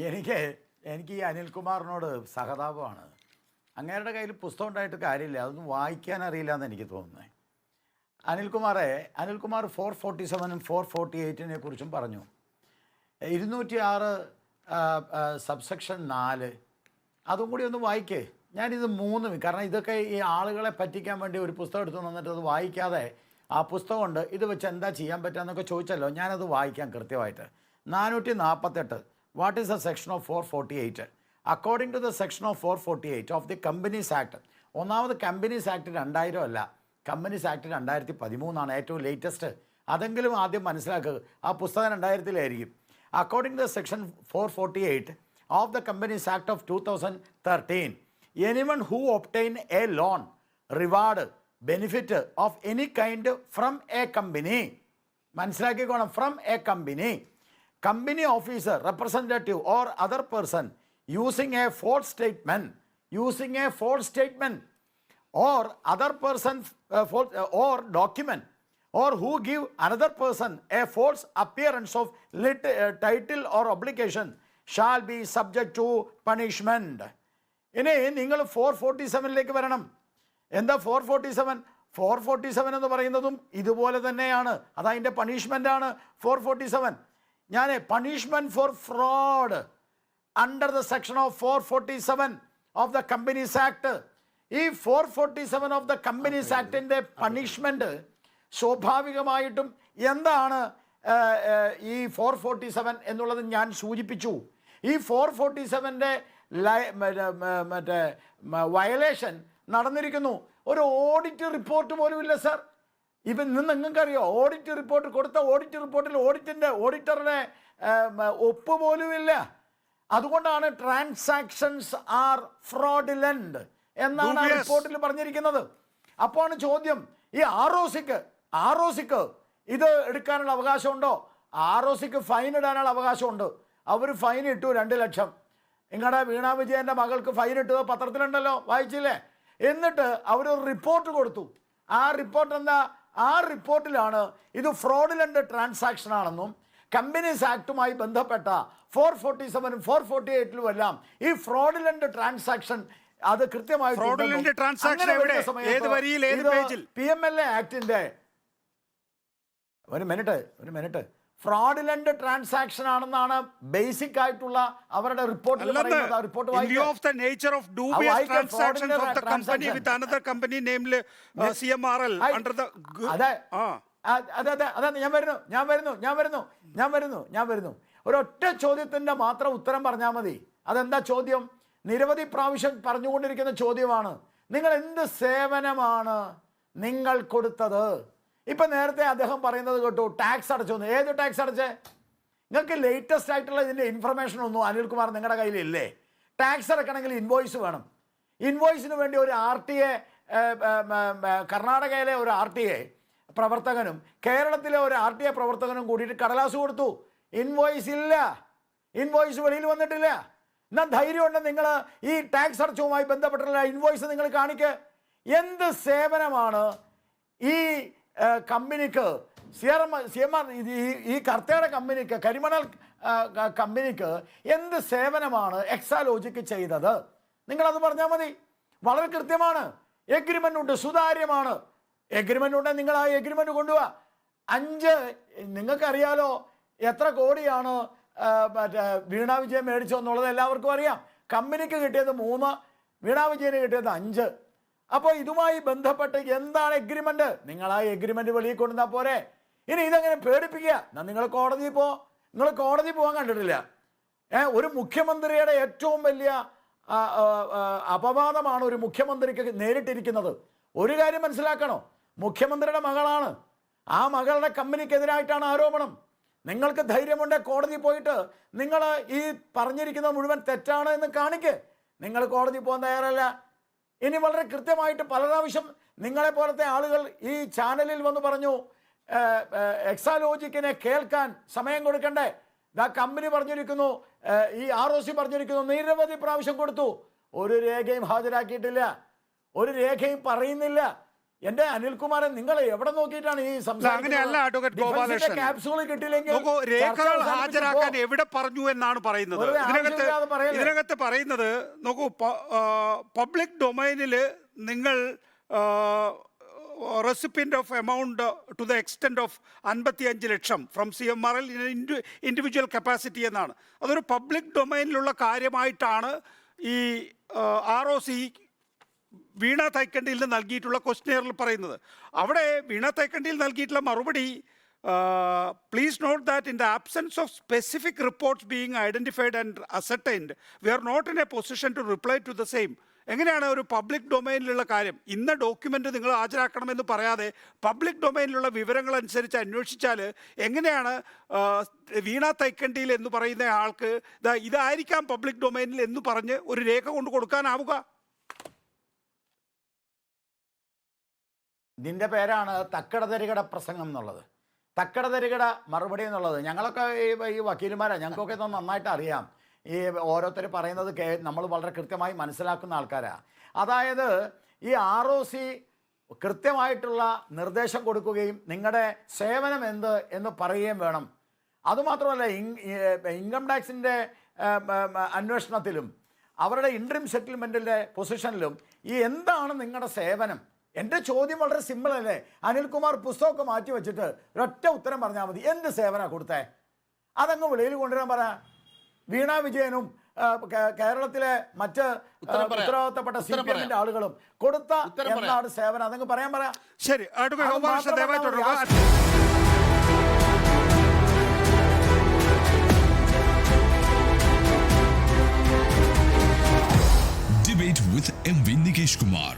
എനിക്ക് എനിക്ക് ഈ അനിൽകുമാറിനോട് സഹതാപമാണ്. അങ്ങേരുടെ കയ്യിൽ പുസ്തകം ഉണ്ടായിട്ട് കാര്യമില്ല, അതൊന്നും വായിക്കാൻ അറിയില്ല എന്ന് എനിക്ക് തോന്നുന്നത്. അനിൽകുമാർ 447 448 കുറിച്ചും പറഞ്ഞു. 206 സബ്സെക്ഷൻ 4 അതും കൂടി ഒന്ന് വായിക്കേ. ഞാനിത് 3 കാരണം ഇതൊക്കെ ഈ ആളുകളെ പറ്റിക്കാൻ വേണ്ടി ഒരു പുസ്തകം എടുത്തു തന്നിട്ട് അത് വായിക്കാതെ ആ പുസ്തകമുണ്ട് ഇത് വെച്ച് എന്താ ചെയ്യാൻ പറ്റുക എന്നൊക്കെ ചോദിച്ചല്ലോ. ഞാനത് വായിക്കാം കൃത്യമായിട്ട്. 448 what is the section of 448? According to the section of 448 of the companies act. ഒന്നാമത് കമ്പനീസ് ആക്ട് 2000 അല്ല, കമ്പനീസ് ആക്ട് 2013 ഏറ്റവും ലേറ്റസ്റ്റ്. അതെങ്കിലും ആദ്യം മനസ്സിലാക്കുക. ആ പുസ്തകം 2000-ലായിരിക്കും. According to the section 448 of the Companies Act of 2013, anyone who obtain a loan, reward, benefit of any kind from a company, മനസ്സിലാക്കിക്കോണം, from a company, company officer, representative or other person using a false statement or other person or document, or who give another person a false appearance of title or obligation shall be subject to punishment. ഇനി നിങ്ങൾ 447 വരണം. എന്താ 447 എന്ന് പറയുന്നതും ഇതുപോലെ തന്നെയാണ്. അതതിൻ്റെ പണിഷ്മെൻ്റാണ് 447. ഞാൻ punishment four fraud under the section of 447 of the companies act. ഈ 447 ഓഫ് ദ കമ്പനീസ് ആക്ടിൻ്റെ പണിഷ്മെൻറ്റ് സ്വാഭാവികമായിട്ടും എന്താണ് ഈ 447 എന്നുള്ളത് ഞാൻ സൂചിപ്പിച്ചു. ഈ 447-ൻ്റെ മറ്റേ വയലേഷൻ നടന്നിരിക്കുന്നു. ഒരു ഓഡിറ്റ് റിപ്പോർട്ട് പോലും ഇല്ല സർ. ഇപ്പം നിങ്ങൾക്കറിയോ, ഓഡിറ്റ് റിപ്പോർട്ട് കൊടുത്ത ഓഡിറ്റ് റിപ്പോർട്ടിൽ ഓഡിറ്ററുടെ ഒപ്പ് പോലും ഇല്ല. അതുകൊണ്ടാണ് ട്രാൻസാക്ഷൻസ് ആർ ഫ്രോഡിലൻഡ് എന്നാണ് ആ റിപ്പോർട്ടിൽ പറഞ്ഞിരിക്കുന്നത്. അപ്പോഴാണ് ചോദ്യം, ഈ ആർ ഒ സിക്ക് ഇത് എടുക്കാനുള്ള അവകാശമുണ്ടോ? ആർ ഒ സിക്ക് ഫൈൻ ഇടാനുള്ള അവകാശമുണ്ട്. അവർ ഫൈൻ ഇട്ടു 2 ലക്ഷം. നിങ്ങളുടെ വീണ വിജയൻ്റെ മകൾക്ക് ഫൈൻ ഇട്ടത് പത്രത്തിലുണ്ടല്ലോ, വായിച്ചില്ലേ? എന്നിട്ട് അവരൊരു റിപ്പോർട്ട് കൊടുത്തു. ആ റിപ്പോർട്ട് എന്താ? ആ റിപ്പോർട്ടിലാണ് ഇത് ഫ്രോഡിലൻ്റ് ട്രാൻസാക്ഷൻ ആണെന്നും കമ്പനീസ് ആക്ടുമായി ബന്ധപ്പെട്ട 447 448 എല്ലാം ഈ ഫ്രോഡിലൻ്റ് ട്രാൻസാക്ഷൻ അത് കൃത്യമായി PMLA ആക്ടിൻ്റെ ഒരു മിനിറ്റ് ഫ്രോഡിലൻ്റ് ട്രാൻസാക്ഷൻ ആണെന്നാണ് ബേസിക് ആയിട്ടുള്ള അവരുടെ റിപ്പോർട്ടിൽ പറയുന്നത്. ആ റിപ്പോർട്ട് അതെ ഞാൻ വരുന്നു. ഒരൊറ്റ ചോദ്യത്തിൻ്റെ മാത്രം ഉത്തരം പറഞ്ഞാൽ മതി. അതെന്താ ചോദ്യം? നിരവധി പ്രാവശ്യം പറഞ്ഞുകൊണ്ടിരിക്കുന്ന ചോദ്യമാണ്. നിങ്ങൾ എന്ത് സേവനമാണ് നിങ്ങൾ കൊടുത്തത്? ഇപ്പം നേരത്തെ അദ്ദേഹം പറയുന്നത് കേട്ടു, ടാക്സ് അടച്ചു. ഏത് ടാക്സ് അടച്ചേ? നിങ്ങൾക്ക് ലേറ്റസ്റ്റ് ആയിട്ടുള്ള ഇതിൻ്റെ ഇൻഫർമേഷൻ ഒന്നും അനിൽകുമാർ നിങ്ങളുടെ കയ്യിലില്ലേ? ടാക്സ് അടക്കണമെങ്കിൽ ഇൻവോയ്സ് വേണം. ഇൻവോയ്സിന് വേണ്ടി ഒരു RTA, കർണാടകയിലെ ഒരു RTA പ്രവർത്തകനും കേരളത്തിലെ ഒരു RTA പ്രവർത്തകനും കൂടിയിട്ട് കടലാസ് കൊടുത്തു. ഇൻവോയ്സ് ഇല്ല, ഇൻവോയ്സ് വെളിയിൽ വന്നിട്ടില്ല. എന്നാൽ ധൈര്യമുണ്ട് നിങ്ങൾ ഈ ടാക്സ് അടച്ചവുമായി ബന്ധപ്പെട്ടുള്ള ഇൻവോയ്സ് നിങ്ങൾ കാണിക്ക്. എന്ത് സേവനമാണ് ഈ കമ്പനിക്ക്, CMR ഈ കർത്തയുടെ കമ്പനിക്ക്, കരിമണൽ കമ്പനിക്ക് എന്ത് സേവനമാണ് എക്സാലോജിക്ക് ചെയ്തത്? നിങ്ങളത് പറഞ്ഞാൽ മതി. വളരെ കൃത്യമാണ്. എഗ്രിമെൻ്റ് ഉണ്ട്, സുതാര്യമാണ്. എഗ്രിമെൻ്റ് ഉണ്ടെങ്കിൽ നിങ്ങൾ ആ എഗ്രിമെൻ്റ് കൊണ്ടുപോവാ. 5 നിങ്ങൾക്കറിയാലോ എത്ര കോടിയാണ് മറ്റേ വീണ വിജയൻ മേടിച്ചതെന്നുള്ളത് എല്ലാവർക്കും അറിയാം. കമ്പനിക്ക് കിട്ടിയത് 3, വീണ വിജയന് കിട്ടിയത് 5. അപ്പോൾ ഇതുമായി ബന്ധപ്പെട്ട് എന്താണ് എഗ്രിമെൻ്റ്? നിങ്ങൾ ആ എഗ്രിമെൻ്റ് വെളിയിൽ കൊണ്ടുവന്നാൽ പോരെ. ഇനി ഇതെങ്ങനെ പേടിപ്പിക്കുക? എന്നാൽ നിങ്ങൾ കോടതി പോകാൻ കണ്ടിട്ടില്ല. ഒരു മുഖ്യമന്ത്രിയുടെ ഏറ്റവും വലിയ അപവാദമാണ് ഒരു മുഖ്യമന്ത്രിക്ക് നേരിട്ടിരിക്കുന്നത്. ഒരു കാര്യം മനസ്സിലാക്കണോ, മുഖ്യമന്ത്രിയുടെ മകളാണ്. ആ മകളുടെ കമ്പനിക്കെതിരായിട്ടാണ് ആരോപണം. നിങ്ങൾക്ക് ധൈര്യമുണ്ടെങ്കിൽ കോടതി പോയിട്ട് നിങ്ങൾ ഈ പറഞ്ഞിരിക്കുന്നത് മുഴുവൻ തെറ്റാണ് എന്ന് കാണിക്ക്. നിങ്ങൾ കോടതി പോകാൻ തയ്യാറല്ല. ഇനി വളരെ കൃത്യമായിട്ട് പല പ്രാവശ്യം നിങ്ങളെപ്പോലത്തെ ആളുകൾ ഈ ചാനലിൽ വന്ന് പറഞ്ഞു, എക്സാലോജിക്കിനെ കേൾക്കാൻ സമയം കൊടുക്കണ്ടേ? കമ്പനി പറഞ്ഞിരിക്കുന്നു, ഈ ROC പറഞ്ഞിരിക്കുന്നു, നിരവധി പ്രാവശ്യം കൊടുത്തു. ഒരു രേഖയും ഹാജരാക്കിയിട്ടില്ല, ഒരു രേഖയും പറയുന്നില്ല. എന്റെ അനിൽകുമാരൻ, നിങ്ങൾ എവിടെ നോക്കിയിട്ടാണ് ഈ അങ്ങനെയല്ല അഡ്വക്കേറ്റ് ഗോപാലകൃഷ്ണൻ. ക്യാപ്സൂൾ കിട്ടിയില്ലെങ്കിൽ നോക്കൂ, രേഖകൾ ഹാജരാക്കാൻ എവിടെ പറഞ്ഞു എന്നാണ് പറയുന്നത്. ഇതിനകത്ത് പറയുന്നത് നോക്കൂ, പബ്ലിക് ഡൊമൈനിൽ നിങ്ങൾ recipient of amount to the extend of 55 ലക്ഷം ഫ്രം CMRL ഇൻഡിവിജ്വൽ കപ്പാസിറ്റി എന്നാണ്. അതൊരു പബ്ലിക് ഡൊമൈനിലുള്ള കാര്യമായിട്ടാണ് ഈ ROC വീണ തൈക്കണ്ടിയിൽ നൽകിയിട്ടുള്ള ക്വസ്റ്റ്യനിയറിൽ പറയുന്നത്. അവിടെ വീണ തൈക്കണ്ടിയിൽ നൽകിയിട്ടുള്ള മറുപടി, please note that in the absence of specific reports being identified and ascertained, we are not in a position to reply to the same. എങ്ങനെയാണ് ഒരു പബ്ലിക് ഡൊമൈനിലുള്ള കാര്യം ഇന്ന ഡോക്യുമെൻ്റ് നിങ്ങൾ ഹാജരാക്കണമെന്ന് പറയാതെ പബ്ലിക് ഡൊമൈനിലുള്ള വിവരങ്ങൾ അനുസരിച്ച് അന്വേഷിച്ചാൽ എങ്ങനെയാണ് വീണ തൈക്കണ്ടിയിൽ എന്ന് പറയുന്ന ആൾക്ക് ഇതായിരിക്കാം പബ്ലിക് ഡൊമൈനിൽ എന്ന് പറഞ്ഞ് ഒരു രേഖ കൊണ്ട് കൊടുക്കാനാവുക? നിന്റെ പേരാണ് തക്കടതരികട പ്രസംഗം എന്നുള്ളത്, തക്കടതരികട മറുപടി എന്നുള്ളത്. ഞങ്ങളൊക്കെ ഈ വക്കീലുമാരാണ്, ഞങ്ങൾക്കൊക്കെ ഇത് നന്നായിട്ട് അറിയാം. ഈ ഓരോരുത്തർ പറയുന്നത് നമ്മൾ വളരെ കൃത്യമായി മനസ്സിലാക്കുന്ന ആൾക്കാരാണ്. അതായത് ഈ ROC കൃത്യമായിട്ടുള്ള നിർദ്ദേശം കൊടുക്കുകയും നിങ്ങളുടെ സേവനം എന്ത് എന്ന് പറയുകയും വേണം. അതുമാത്രമല്ല, ഇൻകം ടാക്സിൻ്റെ അന്വേഷണത്തിലും അവരുടെ ഇൻട്രീം സെറ്റിൽമെൻറ്റിൻ്റെ പൊസിഷനിലും ഈ എന്താണ് നിങ്ങളുടെ സേവനം? എൻ്റെ ചോദ്യം വളരെ സിമ്പിൾ അല്ലേ? അനിൽകുമാർ പുസ്തകമൊക്കെ മാറ്റി വെച്ചിട്ട് ഒരൊറ്റ ഉത്തരം പറഞ്ഞാൽ മതി. എന്ത് സേവനമാണ് കൊടുത്തേ? അതങ്ങ് വെളിയിൽ കൊണ്ടുവരാൻ പറ. വീണ വിജയനും കേരളത്തിലെ മറ്റ് ഉത്തരവാദിത്തപ്പെട്ട CPM ആളുകളും കൊടുത്ത എന്താണ് സേവനം അതങ്ങ് പറയാൻ പറയാം. ശരി, Debate with MV Nikesh Kumar.